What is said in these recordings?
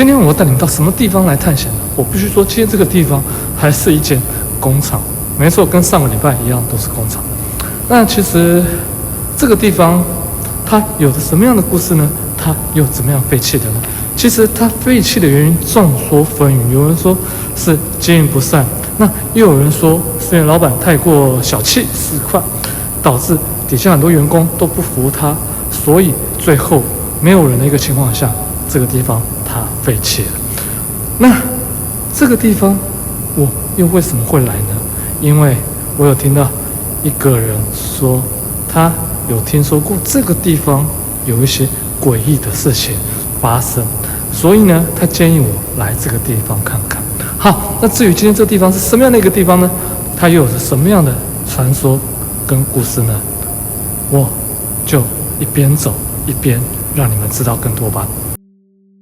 今天我要带你们到什么地方来探险呢？我必须说，今天这个地方还是一间工厂，没错，跟上个礼拜一样，都是工厂。那其实这个地方它有着什么样的故事呢？它又怎么样废弃的呢？其实它废弃的原因众说纷纭，有人说是经营不善，那又有人说是因为老板太过小气市侩，导致底下很多员工都不服他，所以最后没有人的一个情况下，这个地方它废弃了。那这个地方我又为什么会来呢？因为我有听到一个人说，他有听说过这个地方有一些诡异的事情发生，所以呢，他建议我来这个地方看看。好，那至于今天这个地方是什么样的一个地方呢？它又有着什么样的传说跟故事呢？我就一边走一边让你们知道更多吧。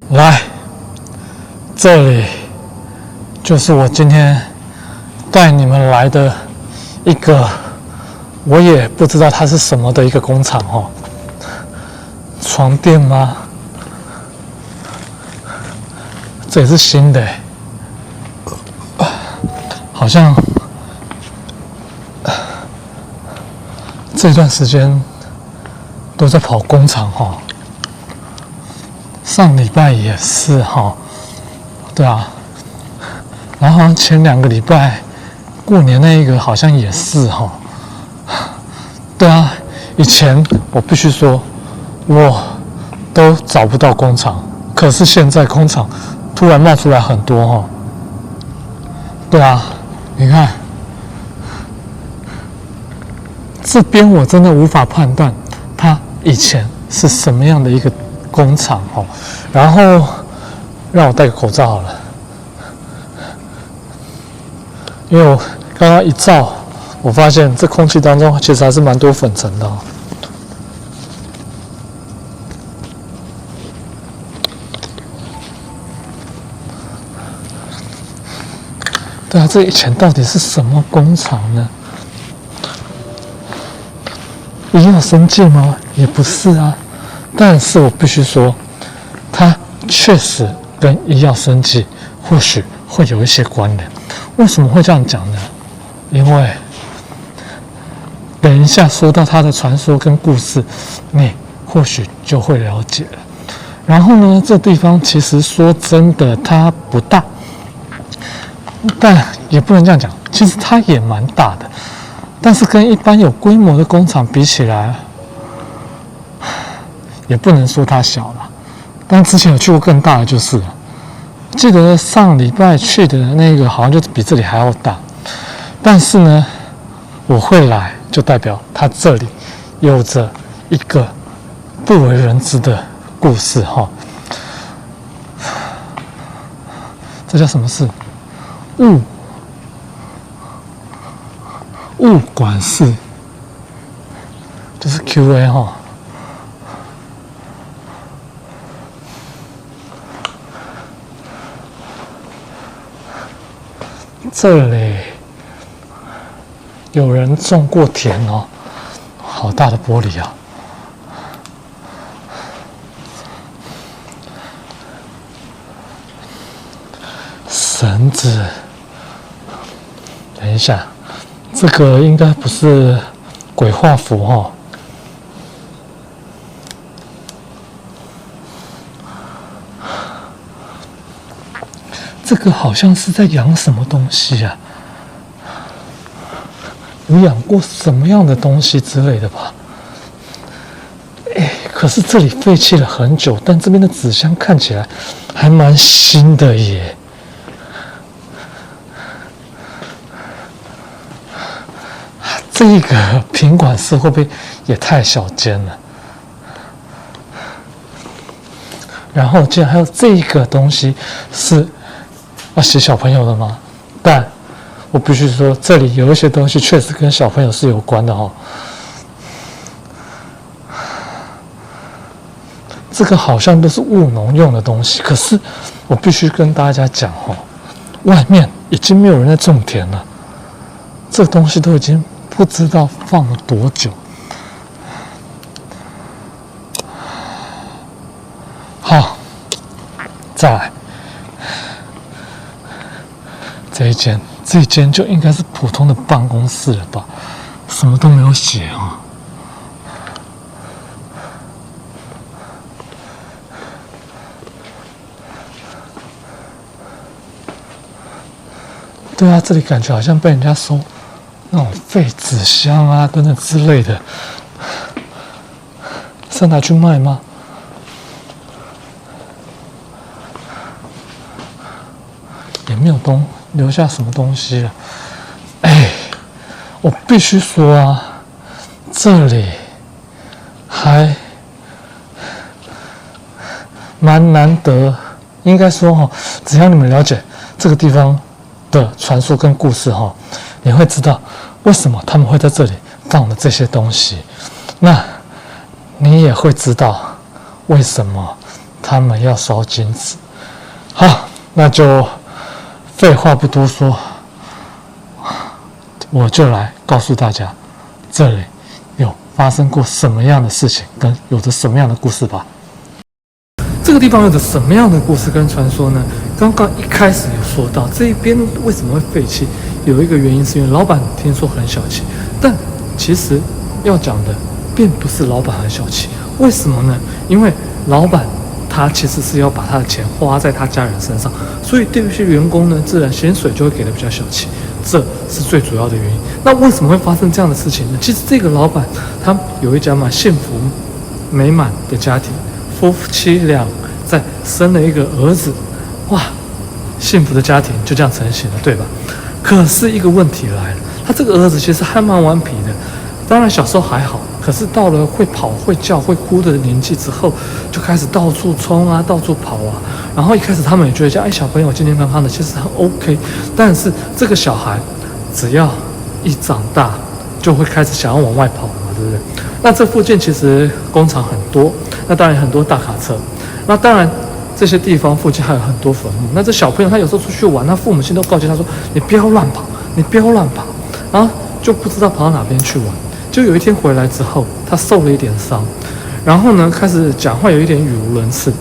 来，这里就是我今天带你们来的一个，我也不知道它是什么的一个工厂哦。床垫吗？这也是新的，好像这段时间都在跑工厂哦。上礼拜也是哈，对啊，然后好像前2个礼拜过年那一个好像也是哈，对啊，以前我必须说，我都找不到工厂，可是现在工厂突然冒出来很多哈，对啊，你看这边我真的无法判断它以前是什么样的一个工厂哦，然后让我戴个口罩好了，因为我刚刚一照，我发现这空气当中其实还是蛮多粉尘的哦。对啊，这以前到底是什么工厂呢？医药生技吗？也不是啊。但是我必须说，它确实跟医药生技或许会有一些关联。为什么会这样讲呢？因为等一下说到它的传说跟故事，你或许就会了解了。然后呢，这地方其实说真的，它不大，但也不能这样讲，其实它也蛮大的。但是跟一般有规模的工厂比起来，也不能说它小了，但之前有去过更大的就是了。记得上礼拜去的那个好像就比这里还要大，但是呢，我会来就代表它这里有着一个不为人知的故事哈。这叫什么事？物管室，就是 QA 哈。这里有人种过田哦，好大的玻璃啊！绳子，等一下，这个应该不是鬼画符哦。这个好像是在养什么东西啊？有养过什么样的东西之类的吧？可是这里废弃了很久，但这边的纸箱看起来还蛮新的耶。这个品管室会不会也太小间了？然后竟然还有这个东西是要写小朋友的吗？但我必须说，这里有一些东西确实跟小朋友是有关的哦。这个好像都是务农用的东西，可是我必须跟大家讲哦，外面已经没有人在种田了，这东西都已经不知道放了多久。好，再来，这间就应该是普通的办公室了吧？什么都没有写啊。对啊，这里感觉好像被人家收那种废纸箱啊等等之类的，是拿去卖吗？也没有留下什么东西了。哎，我必须说啊，这里还蛮难得。应该说哈，只要你们了解这个地方的传说跟故事哈，你会知道为什么他们会在这里放了这些东西。那你也会知道为什么他们要烧金子。好，那就废话不多说，我就来告诉大家，这里有发生过什么样的事情，跟有着什么样的故事吧。这个地方有着什么样的故事跟传说呢？刚刚一开始有说到，这一边为什么会废弃，有一个原因是因为老板听说很小气，但其实要讲的并不是老板很小气，为什么呢？因为老板他其实是要把他的钱花在他家人身上，所以对于员工呢，自然薪水就会给的比较小气，这是最主要的原因。那为什么会发生这样的事情呢？其实这个老板他有一家幸福美满的家庭，夫妻俩在生了一个儿子，哇，幸福的家庭就这样成型了，对吧？可是一个问题来了，他这个儿子其实还蛮顽皮的，当然小时候还好，可是到了会跑、会叫、会哭的年纪之后，就开始到处冲啊、到处跑啊。然后一开始他们也觉得小朋友健健康康的，其实很 OK。但是这个小孩只要一长大，就会开始想要往外跑嘛，对不对？那这附近其实工厂很多，那当然很多大卡车，那当然这些地方附近还有很多坟墓。那这小朋友他有时候出去玩，他父母亲都告诫他说：“你不要乱跑，你不要乱跑。”然后就不知道跑到哪边去玩。就有一天回来之后，他受了一点伤，然后呢开始讲话有一点语无伦次，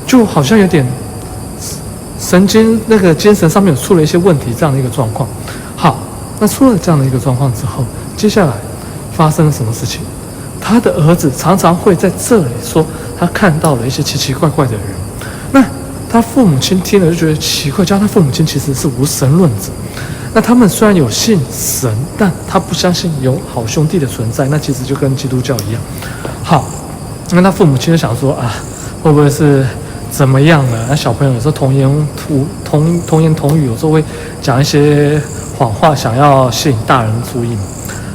就好像有点神经精神上面有出了一些问题这样的一个状况。好，那出了这样的一个状况之后，接下来发生了什么事情？他的儿子常常会在这里说他看到了一些奇奇怪怪的人。那他父母亲听了就觉得奇怪，加上他父母亲其实是无神论者。那他们虽然有信神，但他不相信有好兄弟的存在，那其实就跟基督教一样。好，那他父母亲就想说啊，会不会是怎么样了？那小朋友有时候童言童语，有时候会讲一些谎话，想要吸引大人的注意嘛。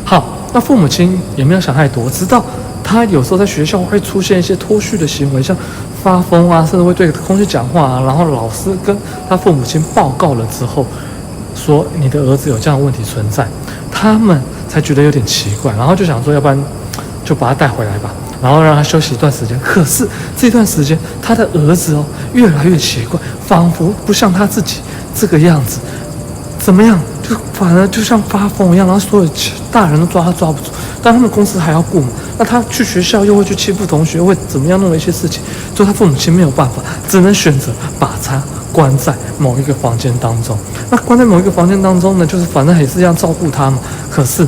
好，那父母亲也没有想太多，直到他有时候在学校会出现一些脱序的行为，像发疯啊，甚至会对空气讲话啊，然后老师跟他父母亲报告了之后，说你的儿子有这样的问题存在，他们才觉得有点奇怪，然后就想说，要不然就把他带回来吧，然后让他休息一段时间。可是这段时间，他的儿子越来越奇怪，仿佛不像他自己这个样子，怎么样，就反而就像发疯一样，然后所有大人都抓他抓不住，但他们公司还要顾嘛，那他去学校又会去欺负同学，会怎么样弄了一些事情，就他父母亲没有办法，只能选择把他关在某一个房间当中。那关在某一个房间当中呢，就是反正也是这样照顾他嘛。可是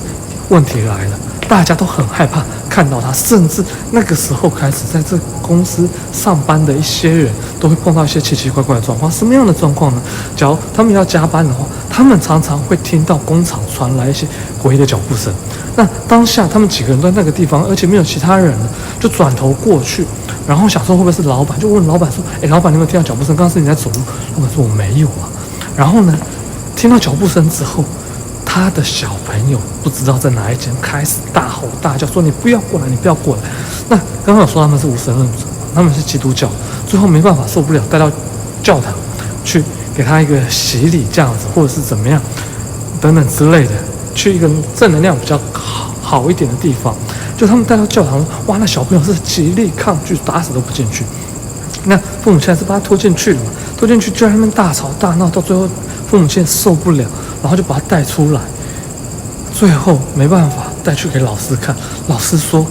问题来了，大家都很害怕看到他，甚至那个时候开始，在这公司上班的一些人都会碰到一些奇奇怪怪的状况。什么样的状况呢？假如他们要加班的话，他们常常会听到工厂传来一些诡异的脚步声。那当下他们几个人都在那个地方，而且没有其他人了，就转头过去，然后想说会不会是老板，就问老板说：“老板，你有没有听到脚步声？刚刚是你在走路？”老板说：“我没有啊。”然后呢，听到脚步声之后，他的小朋友不知道在哪一间开始大吼大叫，说：“你不要过来，你不要过来！”那刚刚有说他们是无神论者，他们是基督教，最后没办法受不了，带到教堂去给他一个洗礼这样子，或者是怎么样等等之类的，去一个正能量比较好一点的地方。就他们带到教堂，哇，那小朋友是极力抗拒，打死都不进去。那父母亲还是把他拖进去了嘛，拖进去就在那边大吵大闹，到最后父母亲受不了，然后就把他带出来，最后没办法带去给老师看。老师说：“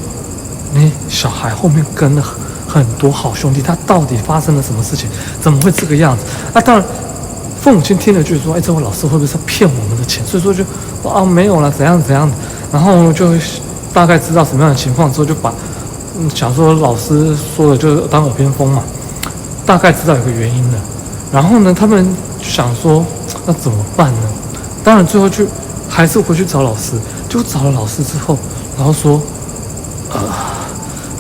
你小孩后面跟了很多好兄弟，他到底发生了什么事情？怎么会这个样子？”那当然，父母亲听了就说：“哎，这位老师会不会是骗我们的钱？”所以说就啊没有了，怎样怎样的，然后就大概知道什么样的情况之后，就把想说老师说的就当耳边风嘛，大概知道有个原因了。然后呢，他们就想说那怎么办呢？当然最后就还是回去找老师，就找了老师之后，然后说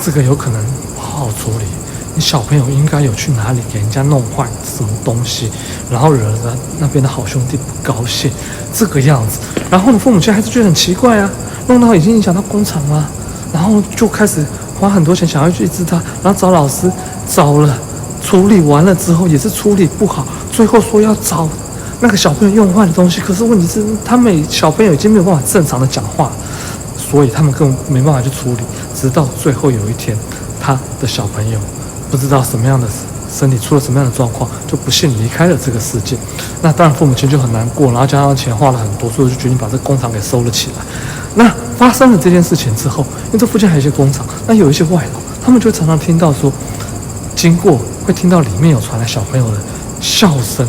这个有可能不好处理。你小朋友应该有去哪里给人家弄坏什么东西，然后惹了那边的好兄弟不高兴，这个样子。然后呢，父母亲还是觉得很奇怪啊，弄到已经影响到工厂了，然后就开始花很多钱想要去治他，然后找老师，找了处理完了之后也是处理不好，最后说要找那个小朋友用坏的东西，可是问题是他们小朋友已经没有办法正常的讲话，所以他们根本没办法去处理，直到最后有一天，他的小朋友不知道什么样的身体出了什么样的状况，就不幸离开了这个世界。那当然父母亲就很难过，然后加上钱花了很多，所以就决定把这工厂给收了起来。那发生了这件事情之后，因为这附近还有一些工厂，那有一些外劳，他们就常常听到说，经过会听到里面有传来小朋友的笑声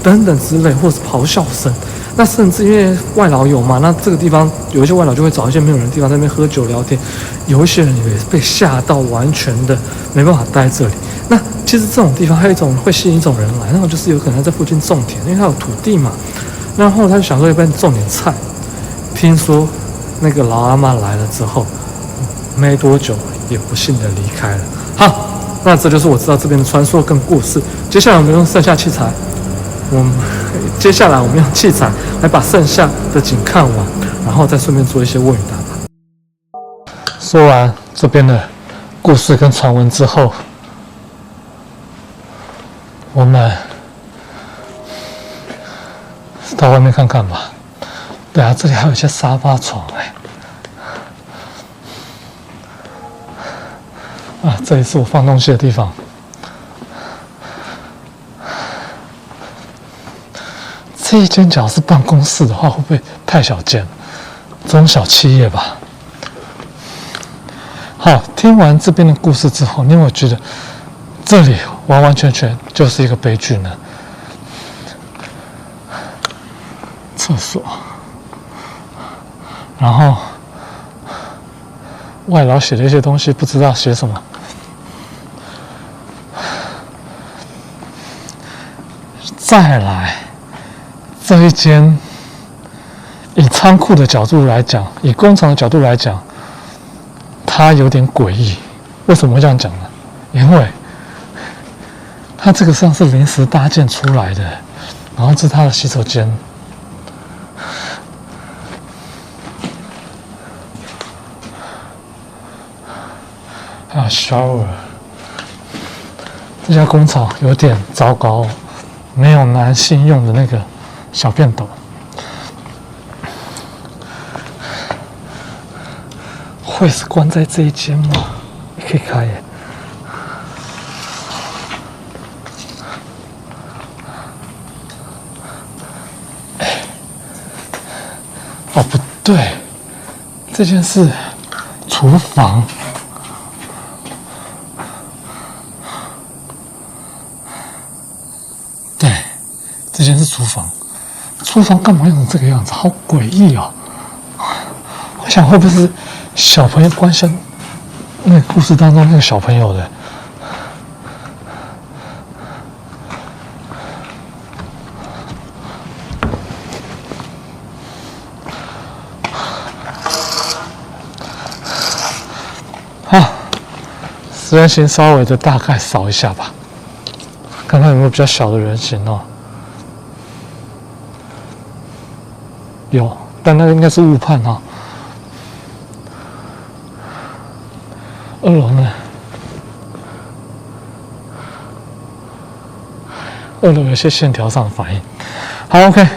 等等之类，或是咆哮声。那甚至因为外劳有嘛，那这个地方有一些外劳就会找一些没有人的地方在那边喝酒聊天，有一些人也被吓到，完全的没办法待这里。那其实这种地方还有一种会吸引一种人来，那种就是有可能在附近种田，因为他有土地嘛。然后他就想说要不然种点菜。听说那个老阿嬷来了之后，没多久也不幸的离开了。好，那这就是我知道这边的传说跟故事。接下来我们用剩下器材，接下来我们用器材来把剩下的景看完，然后再顺便做一些问与答吧。说完这边的故事跟传闻之后，我们到外面看看吧。对啊，这里还有一些沙发床这里是我放东西的地方。这一间假如是办公室的话，会不会太小间？中小企业吧。好，听完这边的故事之后，你有没有觉得这里完完全全就是一个悲剧呢？厕所，然后外劳写的一些东西，不知道写什么。再来，这一间以仓库的角度来讲，以工厂的角度来讲，它有点诡异。为什么会这样讲呢？因为它这个像是临时搭建出来的，然后这是它的洗手间。还有 shower， 这家工厂有点糟糕，没有男性用的那个小便斗。会是关在这一间吗？可以开耶。哦，不对，这间是厨房。对，这间是厨房。厨房干嘛用成这个样子？好诡异哦！我想会不会是小朋友关心那个故事当中那个小朋友的？好，实验型稍微的大概扫一下吧，看看有没有比较小的人形哦。有，但那个应该是误判哦。2楼呢？2楼有些线条上的反应。好 ，OK，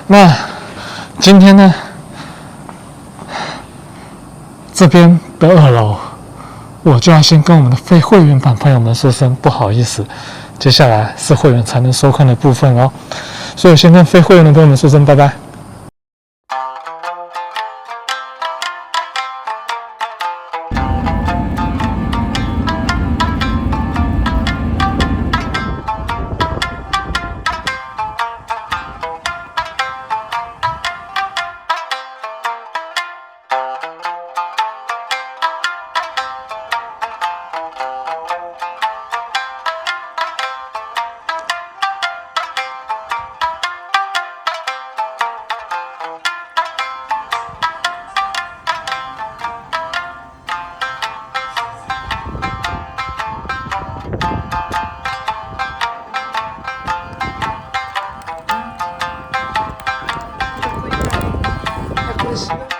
那今天呢，这边的2楼，我就要先跟我们的非会员版朋友们说声不好意思，接下来是会员才能收看的部分哦，所以我先跟非会员的朋友们说声拜拜。关系。